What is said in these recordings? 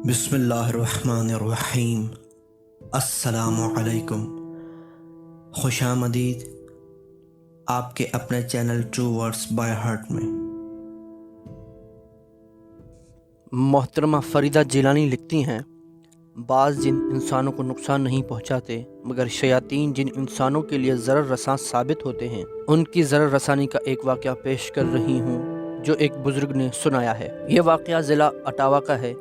بسم اللہ الرحمن الرحیم۔ السلام علیکم، خوش آمدید آپ کے اپنے channel true words by heart میں۔ محترمہ فریدہ جیلانی لکھتی ہیں، بعض جن انسانوں کو نقصان نہیں پہنچاتے مگر شیاطین جن انسانوں کے لیے ضرر رساں ثابت ہوتے ہیں، ان کی ضرر رسانی کا ایک واقعہ پیش کر رہی ہوں جو ایک بزرگ نے سنایا ہے۔ یہ واقعہ ضلع اٹاوا کا ہے۔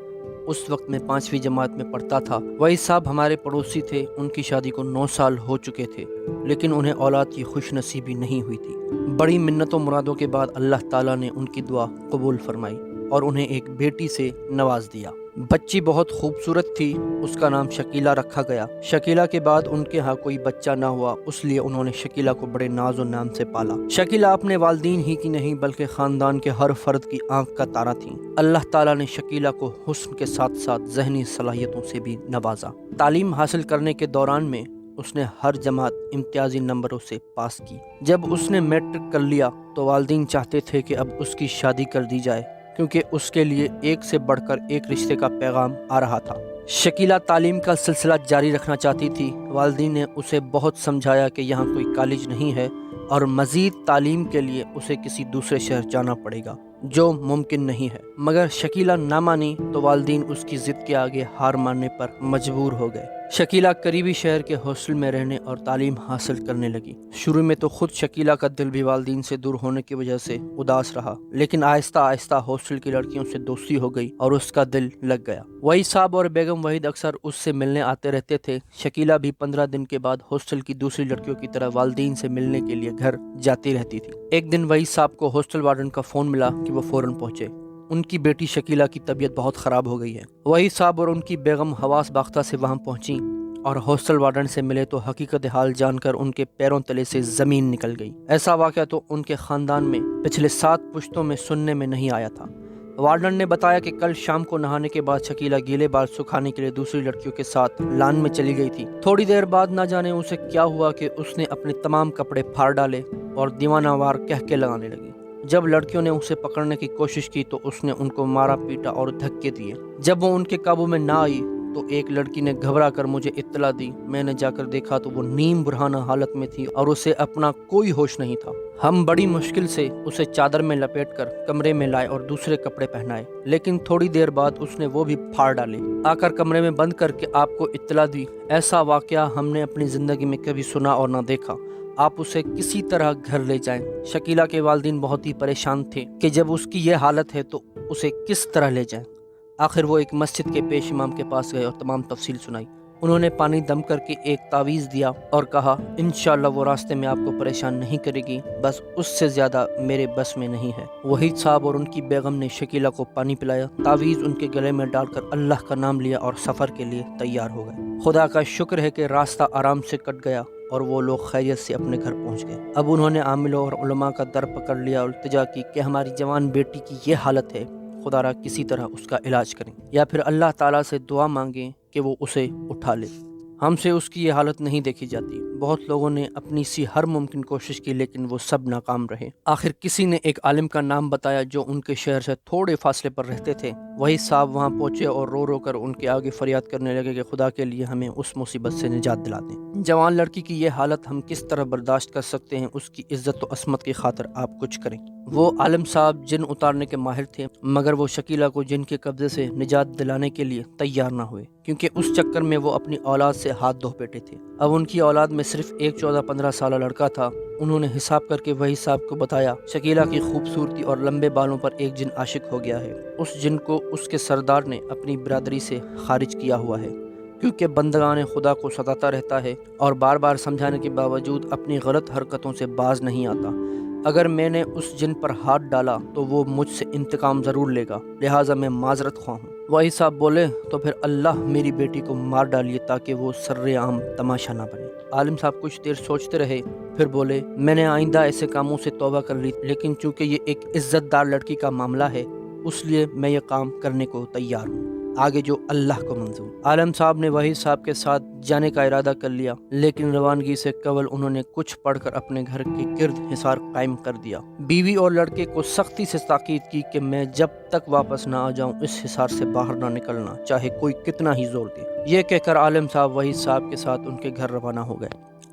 اس وقت میں 5ویں جماعت میں پڑھتا تھا۔ وہی صاحب ہمارے پڑوسی تھے۔ ان کی شادی کو 9 سال ہو چکے تھے، لیکن انہیں اولاد کی خوش نصیبی نہیں ہوئی تھی۔ بڑی منتوں مرادوں کے بعد اللہ تعالیٰ نے ان کی دعا قبول فرمائی اور انہیں ایک بیٹی سے نواز دیا۔ بچی بہت خوبصورت تھی، اس کا نام شکیلہ رکھا گیا۔ شکیلہ کے بعد ان کے ہاں کوئی بچہ نہ ہوا، اس لیے انہوں نے شکیلہ کو بڑے ناز و نام سے پالا۔ شکیلہ اپنے والدین ہی کی نہیں بلکہ خاندان کے ہر فرد کی آنکھ کا تارا تھی۔ اللہ تعالیٰ نے شکیلہ کو حسن کے ساتھ ساتھ ذہنی صلاحیتوں سے بھی نوازا۔ تعلیم حاصل کرنے کے دوران میں اس نے ہر جماعت امتیازی نمبروں سے پاس کی۔ جب اس نے میٹرک کر لیا تو والدین چاہتے تھے کہ اب اس کی شادی کر دی جائے، کیونکہ اس کے لیے ایک سے بڑھ کر ایک رشتے کا پیغام آ رہا تھا۔ شکیلہ تعلیم کا سلسلہ جاری رکھنا چاہتی تھی۔ والدین نے اسے بہت سمجھایا کہ یہاں کوئی کالج نہیں ہے اور مزید تعلیم کے لیے اسے کسی دوسرے شہر جانا پڑے گا، جو ممکن نہیں ہے، مگر شکیلہ نہ مانی تو والدین اس کی ضد کے آگے ہار ماننے پر مجبور ہو گئے۔ شکیلہ قریبی شہر کے ہاسٹل میں رہنے اور تعلیم حاصل کرنے لگی۔ شروع میں تو خود شکیلہ کا دل بھی والدین سے دور ہونے کی وجہ سے اداس رہا، لیکن آہستہ آہستہ ہاسٹل کی لڑکیوں سے دوستی ہو گئی اور اس کا دل لگ گیا۔ وہی صاحب اور بیگم وحید اکثر اس سے ملنے آتے رہتے تھے۔ شکیلہ بھی 15 دن کے بعد ہاسٹل کی دوسری لڑکیوں کی طرح والدین سے ملنے کے لیے گھر جاتی رہتی تھی۔ ایک دن وہی صاحب کو ہاسٹل وارڈن کا فون ملا کہ وہ فوراً پہنچے۔ ان کی بیٹی شکیلہ کی طبیعت بہت خراب ہو گئی ہے۔ وہی صاحب اور ان کی بیگم حواس باختہ سے وہاں پہنچی اور ہاسٹل وارڈن سے ملے تو حقیقت حال جان کر ان کے پیروں تلے سے زمین نکل گئی۔ ایسا واقعہ تو ان کے خاندان میں پچھلے 7 پشتوں میں سننے میں نہیں آیا تھا۔ وارڈن نے بتایا کہ کل شام کو نہانے کے بعد شکیلہ گیلے بال سکھانے کے لیے دوسری لڑکیوں کے ساتھ لان میں چلی گئی تھی۔ تھوڑی دیر بعد نہ جانے اسے کیا ہوا کہ اس نے اپنے تمام کپڑے پھاڑ ڈالے اور دیوانہ وار کہکے لگانے لگی۔ جب لڑکیوں نے اسے پکڑنے کی کوشش کی تو اس نے ان کو مارا پیٹا اور دھکے دیے۔ جب وہ ان کے قابو میں نہ آئی تو ایک لڑکی نے گھبرا کر مجھے اطلاع دی۔ میں نے جا کر دیکھا تو وہ نیم برہنہ حالت میں تھی اور اسے اپنا کوئی ہوش نہیں تھا۔ ہم بڑی مشکل سے اسے چادر میں لپیٹ کر کمرے میں لائے اور دوسرے کپڑے پہنائے، لیکن تھوڑی دیر بعد اس نے وہ بھی پھاڑ ڈالے۔ آ کر کمرے میں بند کر کے آپ کو اطلاع دی۔ ایسا واقعہ ہم نے اپنی زندگی میں کبھی سنا اور نہ دیکھا۔ آپ اسے کسی طرح گھر لے جائیں۔ شکیلہ کے والدین بہت ہی پریشان تھے کہ جب اس کی یہ حالت ہے تو اسے کس طرح لے جائیں۔ آخر وہ ایک مسجد کے پیش امام کے پاس گئے اور تمام تفصیل سنائی۔ انہوں نے پانی دم کر کے ایک تعویذ دیا اور کہا، انشاءاللہ وہ راستے میں آپ کو پریشان نہیں کرے گی، بس اس سے زیادہ میرے بس میں نہیں ہے۔ وحید صاحب اور ان کی بیگم نے شکیلہ کو پانی پلایا، تعویذ ان کے گلے میں ڈال کر اللہ کا نام لیا اور سفر کے لیے تیار ہو گئے۔ خدا کا شکر ہے کہ راستہ آرام سے کٹ گیا اور وہ لوگ خیریت سے اپنے گھر پہنچ گئے۔ اب انہوں نے عاملوں اور علماء کا در پکڑ لیا اور التجا کی کہ ہماری جوان بیٹی کی یہ حالت ہے، خدا را کسی طرح اس کا علاج کریں یا پھر اللہ تعالیٰ سے دعا مانگیں کہ وہ اسے اٹھا لے۔ ہم سے اس کی یہ حالت نہیں دیکھی جاتی۔ بہت لوگوں نے اپنی سی ہر ممکن کوشش کی لیکن وہ سب ناکام رہے۔ آخر کسی نے ایک عالم کا نام بتایا جو ان کے شہر سے تھوڑے فاصلے پر رہتے تھے۔ وہی صاحب وہاں پہنچے اور رو رو کر ان کے آگے فریاد کرنے لگے کہ خدا کے لیے ہمیں اس مصیبت سے نجات دلا دیں۔ جوان لڑکی کی یہ حالت ہم کس طرح برداشت کر سکتے ہیں؟ اس کی عزت و عصمت کی خاطر آپ کچھ کریں۔ وہ عالم صاحب جن اتارنے کے ماہر تھے، مگر وہ شکیلہ کو جن کے قبضے سے نجات دلانے کے لیے تیار نہ ہوئے، کیونکہ اس چکر میں وہ اپنی اولاد سے ہاتھ دھو بیٹھے تھے۔ اب ان کی اولاد میں صرف ایک 14-15 سالہ لڑکا تھا۔ انہوں نے حساب کر کے وہی صاحب کو بتایا، شکیلہ کی خوبصورتی اور لمبے بالوں پر ایک جن عاشق ہو گیا ہے۔ اس جن کو اس کے سردار نے اپنی برادری سے خارج کیا ہوا ہے، کیونکہ بندگان خدا کو ستاتا رہتا ہے اور بار بار سمجھانے کے باوجود اپنی غلط حرکتوں سے باز نہیں آتا۔ اگر میں نے اس جن پر ہاتھ ڈالا تو وہ مجھ سے انتقام ضرور لے گا، لہٰذا میں معذرت خواہ ہوں۔ وہی صاحب بولے، تو پھر اللہ میری بیٹی کو مار ڈالیے تاکہ وہ سرعام تماشا نہ بنے۔ عالم صاحب کچھ دیر سوچتے رہے، پھر بولے، میں نے آئندہ ایسے کاموں سے توبہ کر لی، لیکن چونکہ یہ ایک عزت دار لڑکی کا معاملہ ہے اس لیے میں یہ کام کرنے کو تیار ہوں۔ آگے جو اللہ کو منظور۔ عالم صاحب نے وحید صاحب کے ساتھ جانے کا ارادہ کر لیا، لیکن روانگی سے قبل انہوں نے کچھ پڑھ کر اپنے گھر کے گرد حصار قائم کر دیا۔ بیوی اور لڑکے کو سختی سے تاکید کی کہ میں جب تک واپس نہ آ جاؤں اس حصار سے باہر نہ نکلنا، چاہے کوئی کتنا ہی زور دے۔ یہ کہہ کر عالم صاحب وحید صاحب کے ساتھ ان کے گھر روانہ ہو گئے۔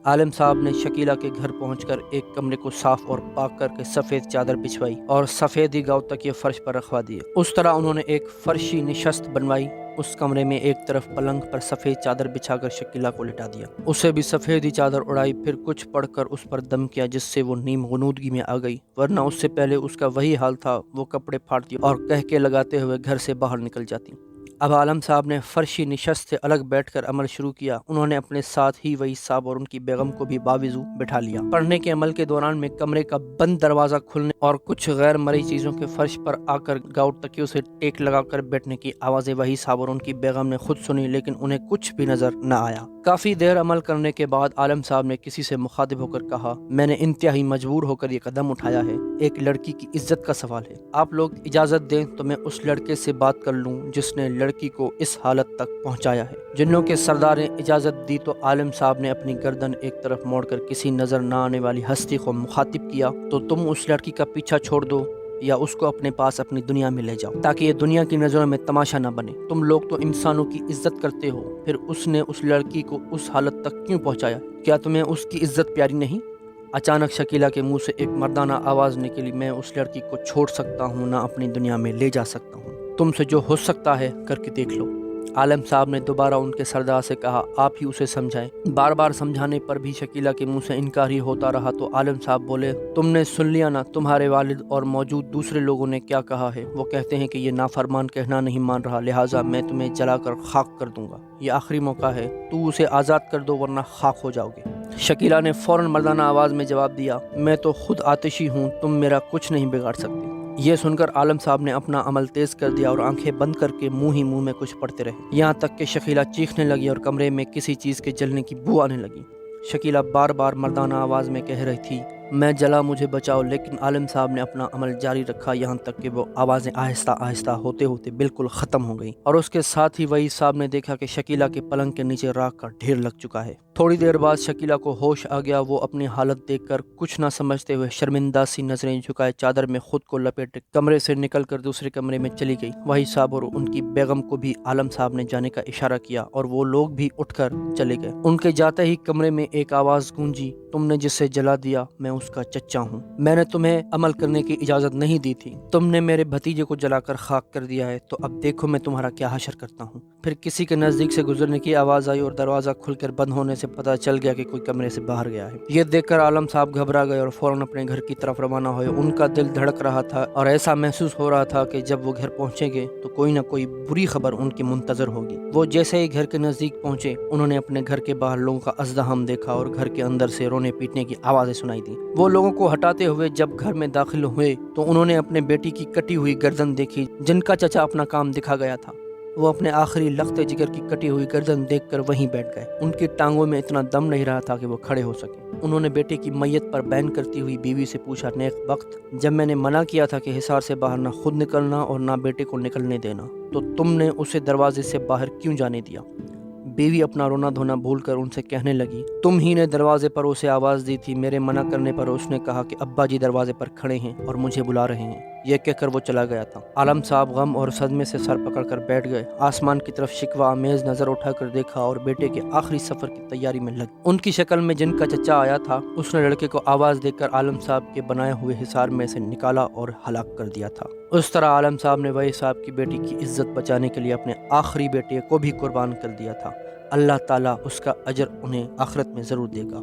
عالم صاحب نے شکیلہ کے گھر پہنچ کر ایک کمرے کو صاف اور پاک کر کے سفید چادر بچھوائی اور سفید ہی گاؤں تک یہ فرش پر رکھوا دیے۔ اس طرح انہوں نے ایک فرشی نشست بنوائی۔ اس کمرے میں ایک طرف پلنگ پر سفید چادر بچھا کر شکیلہ کو لٹا دیا، اسے بھی سفید ہی چادر اڑائی، پھر کچھ پڑھ کر اس پر دم کیا جس سے وہ نیم غنودگی میں آ گئی، ورنہ اس سے پہلے اس کا وہی حال تھا، وہ کپڑے پھاڑتی اور قہقہے لگاتے ہوئے گھر سے باہر نکل جاتی۔ اب عالم صاحب نے فرشی نشست سے الگ بیٹھ کر عمل شروع کیا۔ انہوں نے اپنے ساتھ ہی وحید صاحب اور ان کی بیگم کو بھی باوضو بٹھا لیا۔ پڑھنے کے عمل کے دوران میں کمرے کا بند دروازہ کھلنے اور کچھ غیر مرئی چیزوں کے فرش پر آ کر گاؤٹ تکیوں سے ٹیک لگا کر بیٹھنے کی آوازیں وحید صاحب اور ان کی بیگم نے خود سنی، لیکن انہیں کچھ بھی نظر نہ آیا۔ کافی دیر عمل کرنے کے بعد عالم صاحب نے کسی سے مخاطب ہو کر کہا، میں نے انتہائی مجبور ہو کر یہ قدم اٹھایا ہے، ایک لڑکی کی عزت کا سوال ہے، آپ لوگ اجازت دیں تو میں اس لڑکے سے بات کر لوں جس نے لڑکی کو اس حالت تک پہنچایا ہے۔ جنوں کے سردار نے اجازت دی تو عالم صاحب نے اپنی گردن ایک طرف موڑ کر کسی نظر نہ آنے والی ہستی کو مخاطب کیا، تو تم اس لڑکی کا پیچھا چھوڑ دو یا اس کو اپنے پاس اپنی دنیا میں لے جاؤ، تاکہ یہ دنیا کی نظروں میں تماشا نہ بنے۔ تم لوگ تو انسانوں کی عزت کرتے ہو، پھر اس نے اس لڑکی کو اس حالت تک کیوں پہنچایا؟ کیا تمہیں اس کی عزت پیاری نہیں؟ اچانک شکیلہ کے منہ سے ایک مردانہ آواز نکلی، میں اس لڑکی کو چھوڑ سکتا ہوں، نہ اپنی دنیا میں لے جا سکتا ہوں، تم سے جو ہو سکتا ہے کر کے دیکھ لو۔ عالم صاحب نے دوبارہ ان کے سردار سے کہا، آپ ہی اسے سمجھائیں۔ بار بار سمجھانے پر بھی شکیلہ کے منہ سے انکار ہی ہوتا رہا تو عالم صاحب بولے، تم نے سن لیا نا تمہارے والد اور موجود دوسرے لوگوں نے کیا کہا ہے، وہ کہتے ہیں کہ یہ نافرمان کہنا نہیں مان رہا، لہٰذا میں تمہیں جلا کر خاک کر دوں گا، یہ آخری موقع ہے، تو اسے آزاد کر دو ورنہ خاک ہو جاؤ گے۔ شکیلہ نے فوراً مردانہ آواز میں جواب دیا، میں تو خود آتشی ہوں، تم میرا کچھ نہیں بگاڑ سکتے۔ یہ سن کر عالم صاحب نے اپنا عمل تیز کر دیا اور آنکھیں بند کر کے منہ ہی منہ میں کچھ پڑھتے رہے، یہاں تک کہ شکیلہ چیخنے لگی اور کمرے میں کسی چیز کے جلنے کی بو آنے لگی۔ شکیلہ بار بار مردانہ آواز میں کہہ رہی تھی، میں جلا مجھے بچاؤ، لیکن عالم صاحب نے اپنا عمل جاری رکھا، یہاں تک کہ وہ آوازیں آہستہ آہستہ ہوتے ہوتے بالکل ختم ہو گئیں، اور اس کے ساتھ ہی وحید صاحب نے دیکھا کہ شکیلہ کے پلنگ کے نیچے راکھ کا ڈھیر لگ چکا ہے۔ تھوڑی دیر بعد شکیلہ کو ہوش آ گیا، وہ اپنی حالت دیکھ کر کچھ نہ سمجھتے ہوئے شرمندہ سی نظریں جھکائے چادر میں خود کو لپیٹے کمرے سے نکل کر دوسرے کمرے میں چلی گئی۔ وحید صاحب اور ان کی بیگم کو بھی عالم صاحب نے جانے کا اشارہ کیا اور وہ لوگ بھی اٹھ کر چلے گئے۔ ان کے جاتے ہی کمرے میں ایک آواز گونجی، تم نے جسے جلا دیا میں اس کا چچا ہوں، میں نے تمہیں عمل کرنے کی اجازت نہیں دی تھی، تم نے میرے بھتیجے کو جلا کر خاک کر دیا ہے، تو اب دیکھو میں تمہارا کیا حشر کرتا ہوں۔ پھر کسی کے نزدیک سے گزرنے کی آواز آئی اور دروازہ کھل کر بند ہونے سے پتہ چل گیا کہ کوئی کمرے سے باہر گیا ہے۔ یہ دیکھ کر عالم صاحب گھبرا گئے اور فوراً اپنے گھر کی طرف روانہ ہوئے۔ ان کا دل دھڑک رہا تھا اور ایسا محسوس ہو رہا تھا کہ جب وہ گھر پہنچیں گے تو کوئی نہ کوئی بری خبر ان کی منتظر ہوگی۔ وہ جیسے ہی گھر کے نزدیک پہنچے، انہوں نے اپنے گھر کے باہر لوگوں کا ازدحام دیکھا اور گھر کے اندر سے رونے پیٹنے کی آوازیں سنائی دی۔ وہ لوگوں کو ہٹاتے ہوئے جب گھر میں داخل ہوئے تو انہوں نے اپنے بیٹی کی کٹی ہوئی گردن دیکھی، جن کا چچا اپنا کام دکھا گیا تھا۔ وہ اپنے آخری لخت جگر کی کٹی ہوئی گردن دیکھ کر وہیں بیٹھ گئے۔ ان کی ٹانگوں میں اتنا دم نہیں رہا تھا کہ وہ کھڑے ہو سکے۔ انہوں نے بیٹے کی میت پر بین کرتی ہوئی بیوی سے پوچھا، نیک وقت، جب میں نے منع کیا تھا کہ حصار سے باہر نہ خود نکلنا اور نہ بیٹے کو نکلنے دینا، تو تم نے اسے دروازے سے باہر کیوں جانے دیا؟ بیوی اپنا رونا دھونا بھول کر ان سے کہنے لگی، تم ہی نے دروازے پر اسے آواز دی تھی، میرے منع کرنے پر اس نے کہا کہ ابا جی دروازے پر کھڑے ہیں اور مجھے بلا رہے ہیں، یہ کہہ کر وہ چلا گیا تھا۔ عالم صاحب غم اور صدمے سے سر پکڑ کر بیٹھ گئے، آسمان کی طرف شکوہ آمیز نظر اٹھا کر دیکھا اور بیٹے کے آخری سفر کی تیاری میں لگ۔ ان کی شکل میں جن کا چچا آیا تھا، اس نے لڑکے کو آواز دے کر عالم صاحب کے بنائے ہوئے حصار میں سے نکالا اور ہلاک کر دیا تھا۔ اس طرح عالم صاحب نے وحید صاحب کی بیٹی کی عزت بچانے کے لیے اپنے آخری بیٹے کو بھی قربان کر دیا تھا۔ اللہ تعالیٰ اس کا اجر انہیں آخرت میں ضرور دے گا۔